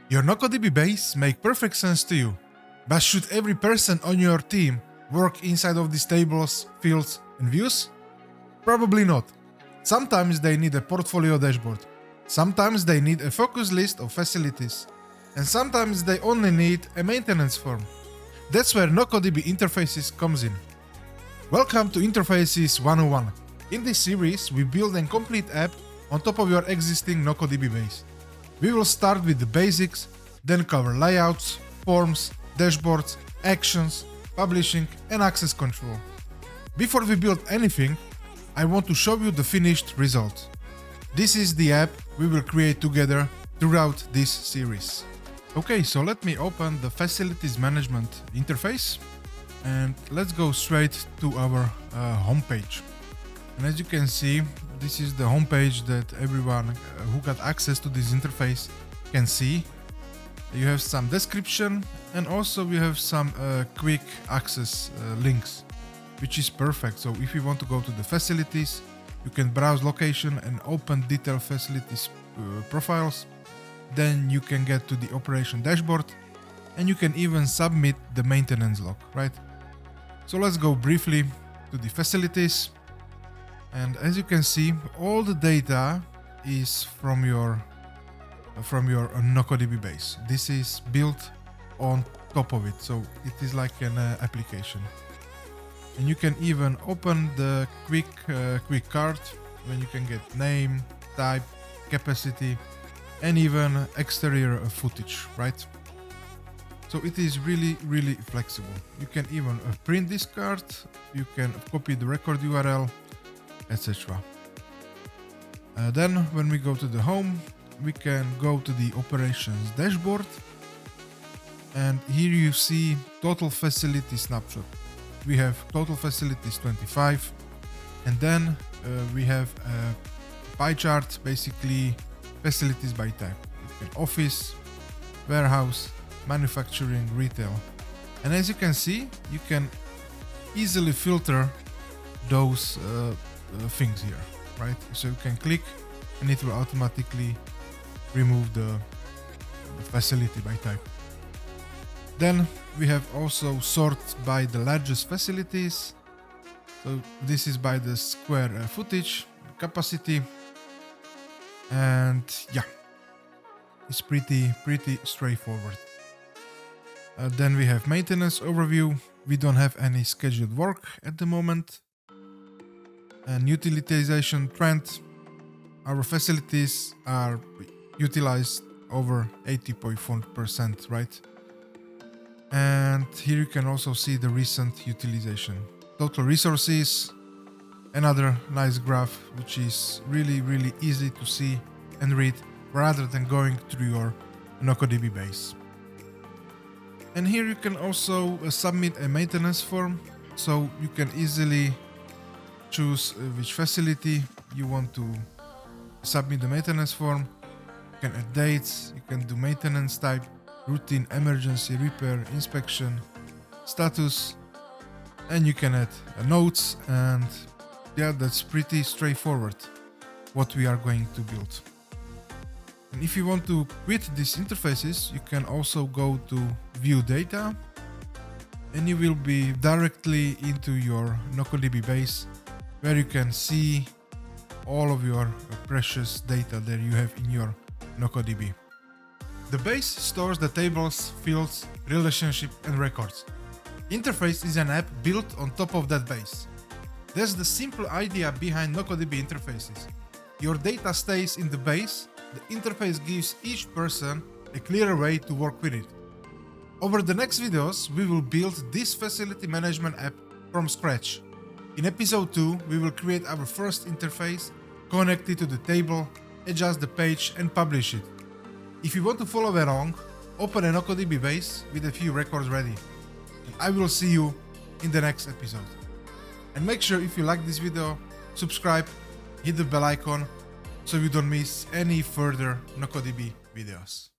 Your NocoDB base make perfect sense to you, but should every person on your team work inside of these tables, fields, and views? Probably not. Sometimes they need a portfolio dashboard. Sometimes they need a focus list of facilities. And sometimes they only need a maintenance form. That's where NocoDB Interfaces comes in. Welcome to Interfaces 101. In this series, we build a complete app on top of your existing NocoDB base. We will start with the basics, then cover layouts, forms, dashboards, actions, publishing, and access control. Before we build anything, I want to show you the finished result. This is the app we will create together throughout this series. Okay, so let me open the facilities management interface and let's go straight to our homepage. And as you can see, this is the homepage that everyone who got access to this interface can see. You have some description and also we have some quick access links, which is perfect. So if you want to go to the facilities, you can browse location and open detailed facilities profiles. Then you can get to the operation dashboard and you can even submit the maintenance log, right? So let's go briefly to the facilities. And as you can see, all the data is from your NocoDB base. This is built on top of it, so it is like an application. And you can even open the quick card when you can get name, type, capacity, and even exterior footage, right? So it is really flexible. You can even print this card, you can copy the record URL, etc. Then when we go to the home, we can go to the operations dashboard, and here you see total facility snapshot. We have total facilities 25, and then we have a pie chart, basically facilities by type. You can office, warehouse, manufacturing, retail. And as you can see, you can easily filter those things here, right? So you can click and it will automatically remove the facility by type. Then we have also sort by the largest facilities. So this is by the square footage, capacity, and yeah, it's pretty straightforward. Then we have maintenance overview. We don't have any scheduled work at the moment. And utilization trend. Our facilities are utilized over 80.4%, right? And here you can also see the recent utilization. Total resources, another nice graph, which is really easy to see and read rather than going through your NocoDB base. And here you can also submit a maintenance form, so you can easily choose which facility you want to submit the maintenance form. You can add dates, you can do maintenance type, routine, emergency, repair, inspection, status, and you can add notes, and yeah, that's pretty straightforward what we are going to build. And if you want to quit these interfaces, you can also go to view data and you will be directly into your NocoDB base where you can see all of your precious data that you have in your NocoDB. The base stores the tables, fields, relationships, and records. Interface is an app built on top of that base. That's the simple idea behind NocoDB interfaces. Your data stays in the base. The interface gives each person a clearer way to work with it. Over the next videos, we will build this facility management app from scratch. In episode 2, we will create our first interface, connect it to the table, adjust the page, and publish it. If you want to follow along, open a NocoDB base with a few records ready. And I will see you in the next episode. And make sure, if you like this video, subscribe, hit the bell icon so you don't miss any further NocoDB videos.